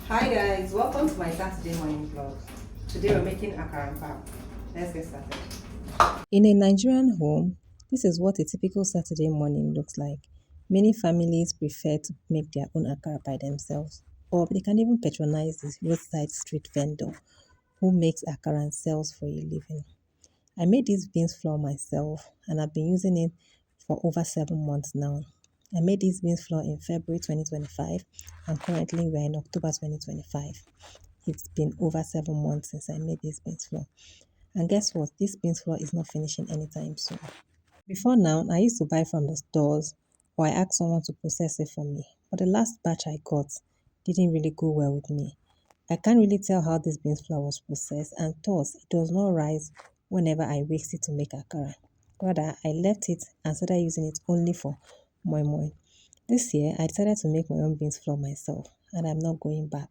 Hi guys, welcome to my Saturday morning vlog. Today we're making akaraandpap. Let's get started. In a Nigerian home, this is what a typical Saturday morning looks like. Many families prefer to make their own akara by themselves, or they can even patronize this roadside street vendor who makes akara and sells for a living. I made this beans flour myself and I've been using it for over 7 months now. I made this beans flour in February 2025 and currently we're in October 2025. It's been over 7 months since I made this beans flour. And guess what? This beans flour is not finishing anytime soon. Before now, I used to buy from the stores or I asked someone to process it for me. But the last batch I got didn't really go well with me. I can't really tell how this beans flour was processed and thus it does not rise whenever I whisk it to make akara. Rather, I left it and started using it only for moi moi. This year, I decided to make my own beans flour myself and I'm not going back.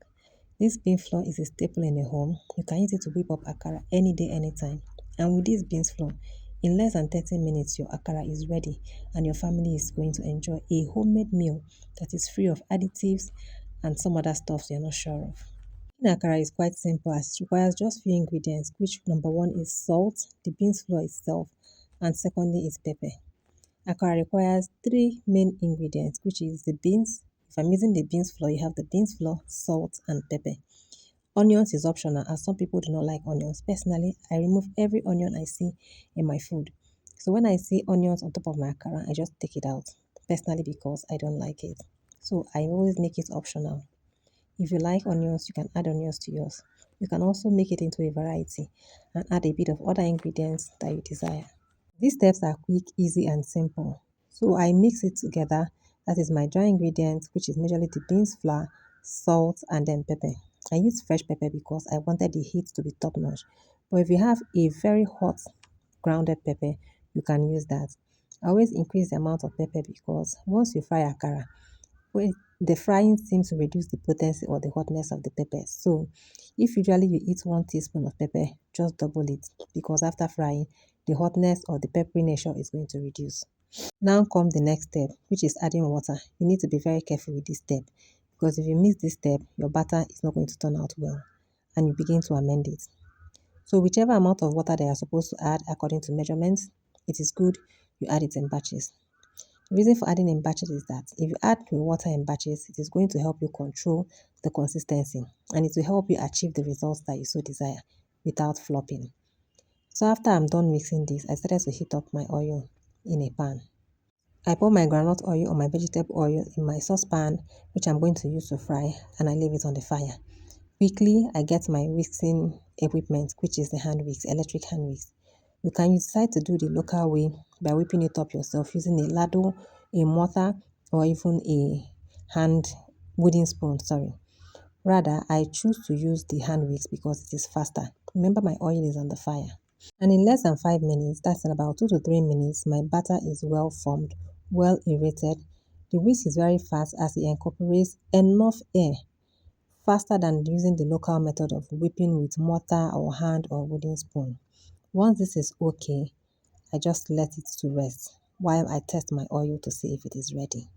This bean flour is a staple in a home. You can use it to whip up akara any day, anytime. And with this beans flour, in less than 30 minutes, your akara is ready and your family is going to enjoy a homemade meal that is free of additives and some other stuff you're not sure of. Making akara is quite simple as it requires just few ingredients, which number one is salt, the beans flour itself, and secondly is pepper. Akara requires three main ingredients, which is the beans. If I'm using the beans flour, you have the beans flour, salt, and pepper. Onions is optional as some people do not like onions. Personally, I remove every onion I see in my food. So when I see onions on top of my akara, I just take it out. Personally, because I don't like it. So I always make it optional. If you like onions, you can add onions to yours. You can also make it into a variety and add a bit of other ingredients that you desire. These steps are quick, easy, and simple. So I mix it together. That is my dry ingredients, which is majorly the beans flour, salt, and then pepper. I use fresh pepper because I wanted the heat to be top notch. But if you have a very hot grounded pepper, you can use that. I always increase the amount of pepper because once you fry akara, well, the frying seems to reduce the potency or the hotness of the pepper. So, if usually you eat 1 teaspoon of pepper, just double it because after frying, the hotness or the peppery nature is going to reduce. Now come the next step, which is adding water. You need to be very careful with this step because if you miss this step, your batter is not going to turn out well and you begin to amend it. So, whichever amount of water they are supposed to add according to measurements, it is good you add it in batches. The reason for adding in batches is that if you add the water in batches, it is going to help you control the consistency and it will help you achieve the results that you so desire without flopping. So after I'm done mixing this, I started to heat up my oil in a pan. I pour my groundnut oil or my vegetable oil in my saucepan, which I'm going to use to fry, and I leave it on the fire. Quickly, I get my whisking equipment, which is the hand whisk, electric hand whisk. You can decide to do the local way by whipping it up yourself using a ladle, a mortar, or even a hand wooden spoon. Sorry. Rather, I choose to use the hand whisk because it is faster. Remember, my oil is on the fire. And in less than 5 minutes, that's in about 2 to 3 minutes, my batter is well formed, well aerated. The whisk is very fast as it incorporates enough air faster than using the local method of whipping with mortar or hand or wooden spoon. Once this is okay, I just let it to rest while I test my oil to see if it is ready.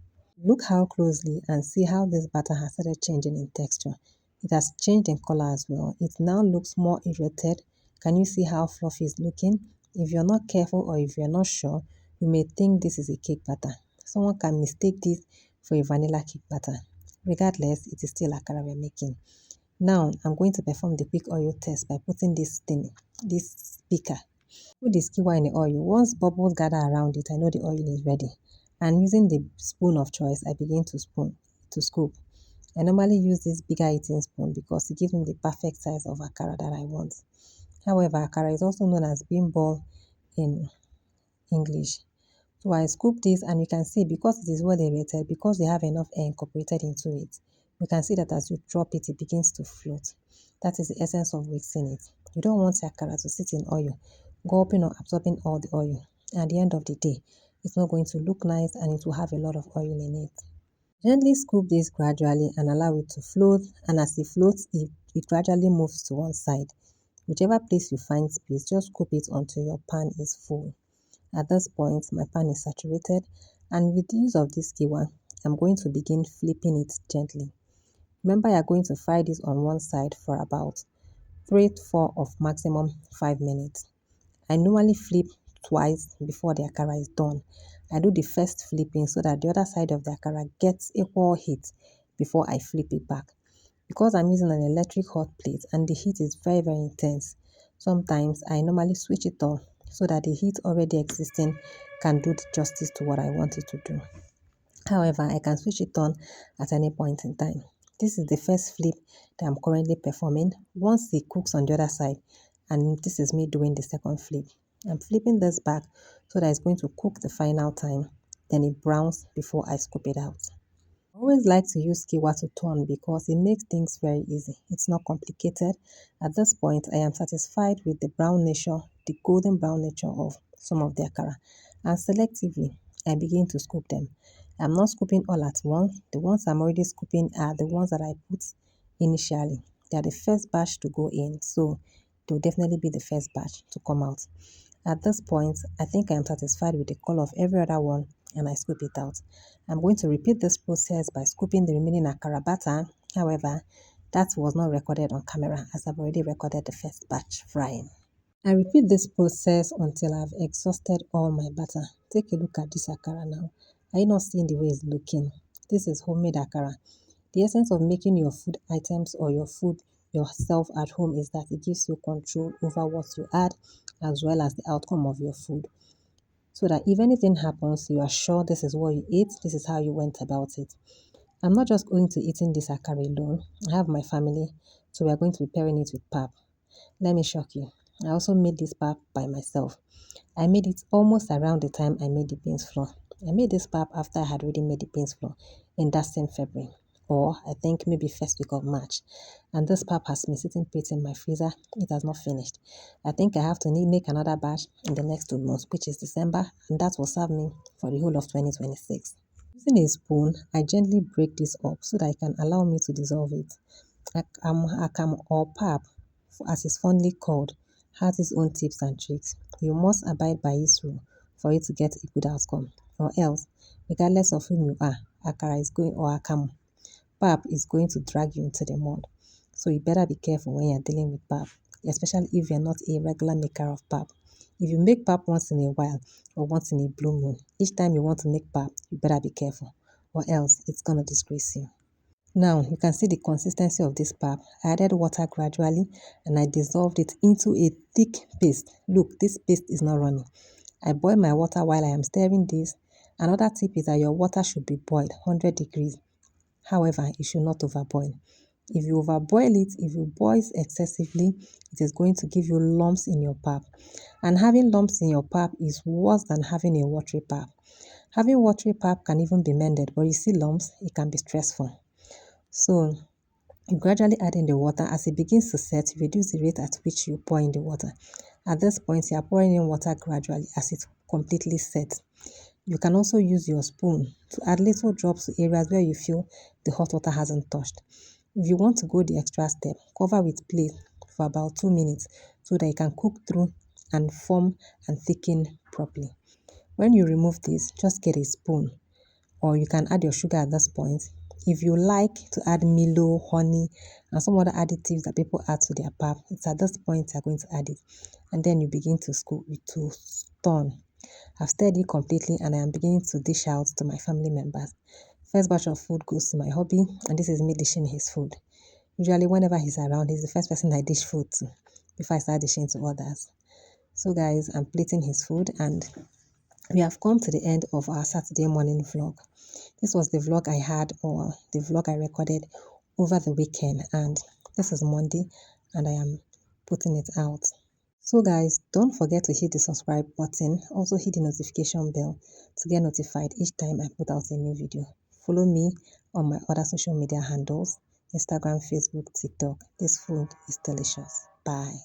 Look how closely and see how this batter has started changing in texture. It has changed in color as well. It now looks more irritated. Can you see how fluffy it's looking? If you're not careful or if you're not sure, you may think this is a cake batter. Someone can mistake this for a vanilla cake batter. Regardless, it is still akara we're making. Now, I'm going to perform the quick oil test by putting this speaker. Put the skewer in the oil. Once bubbles gather around it, I know the oil is ready. And using the spoon of choice, I begin to scoop. I normally use this bigger eating spoon because it gives me the perfect size of akara that I want. However, akara is also known as bean ball in English. So I scoop this and you can see because it is well aerated, because they have enough air incorporated into it, you can see that as you drop it, it begins to float. That is the essence of mixing it. You don't want your akara to sit in oil, gulping or absorbing all the oil. At the end of the day, it's not going to look nice and it will have a lot of oil in it. Gently scoop this gradually and allow it to float, and as it floats, it gradually moves to one side. Whichever place you find space, just scoop it until your pan is full. At this point, my pan is saturated, and with the use of this skewer, I'm going to begin flipping it gently. Remember, you're going to fry this on one side for about 3 to 4 of maximum 5 minutes. I normally flip twice before the akara is done. I do the first flipping so that the other side of the akara gets equal heat before I flip it back. Because I'm using an electric hot plate and the heat is very, very intense, sometimes I normally switch it off so that the heat already existing can do the justice to what I want it to do. However, I can switch it on at any point in time. This is the first flip that I'm currently performing. Once it cooks on the other side, and this is me doing the second flip. I'm flipping this back so that it's going to cook the final time. Then it browns before I scoop it out. I always like to use skewer to turn because it makes things very easy. It's not complicated. At this point, I am satisfied with the brown nature, the golden brown nature of some of the akara. And selectively, I begin to scoop them. I'm not scooping all at once. The ones I'm already scooping are the ones that I put initially. They are the first batch to go in, so they will definitely be the first batch to come out. At this point, I think I am satisfied with the color of every other one and I scoop it out. I'm going to repeat this process by scooping the remaining akara batter. However, that was not recorded on camera as I've already recorded the first batch frying. I repeat this process until I've exhausted all my batter. Take a look at this akara now. Are you not seeing the way it's looking? This is homemade akara. The essence of making your food items or your food yourself at home is that it gives you control over what you add as well as the outcome of your food. So that if anything happens, you are sure this is what you ate, this is how you went about it. I'm not just going to eating this akara alone. I have my family, so we are going to be pairing it with pap. Let me shock you. I also made this pap by myself. I made it almost around the time I made the beans flour. I made this pap after I had already made the beans flour in that same February, or I think maybe first week of March. And this pap has been sitting pretty in my freezer. It has not finished. I think I have to make another batch in the next 2 months, which is December, and that will serve me for the whole of 2026. Using a spoon, I gently break this up so that it can allow me to dissolve it. Akam or pap, as it's fondly called, has its own tips and tricks. You must abide by its rule for it to get a good outcome, or else, regardless of whom you are, akara is going or akam, pap is going to drag you into the mud. So you better be careful when you're dealing with pap, especially if you're not a regular maker of pap. If you make pap once in a while or once in a blue moon, each time you want to make pap, you better be careful, or else it's gonna disgrace you. Now you can see the consistency of this pap. I added water gradually and I dissolved it into a thick paste. Look, this paste is not running. I boil my water while I am stirring this. Another tip is that your water should be boiled 100 degrees. However, it should not overboil. If you overboil it, if you boil excessively, it is going to give you lumps in your pap. And having lumps in your pap is worse than having a watery pap. Having watery pap can even be mended, but you see lumps, it can be stressful. So you gradually add in the water. As it begins to set, you reduce the rate at which you pour in the water. At this point, you are pouring in water gradually as it completely sets. You can also use your spoon to add little drops to areas where you feel the hot water hasn't touched. If you want to go the extra step, cover with plate for about 2 minutes so that it can cook through and form and thicken properly. When you remove this, just get a spoon or you can add your sugar at this point. If you like to add Milo, honey, and some other additives that people add to their pap, it's at this point you're going to add it. And then you begin to scoop it to turn. I've stirred it completely and I am beginning to dish out to my family members. First batch of food goes to my hubby, and this is me dishing his food. Usually, whenever he's around, he's the first person I dish food to before I start dishing to others. So, guys, I'm plating his food, and we have come to the end of our Saturday morning vlog. This was the vlog I had, or the vlog I recorded over the weekend, and this is Monday, and I am putting it out. So guys, don't forget to hit the subscribe button, also hit the notification bell to get notified each time I put out a new video. Follow me on my other social media handles, Instagram, Facebook, TikTok. This food is delicious. Bye.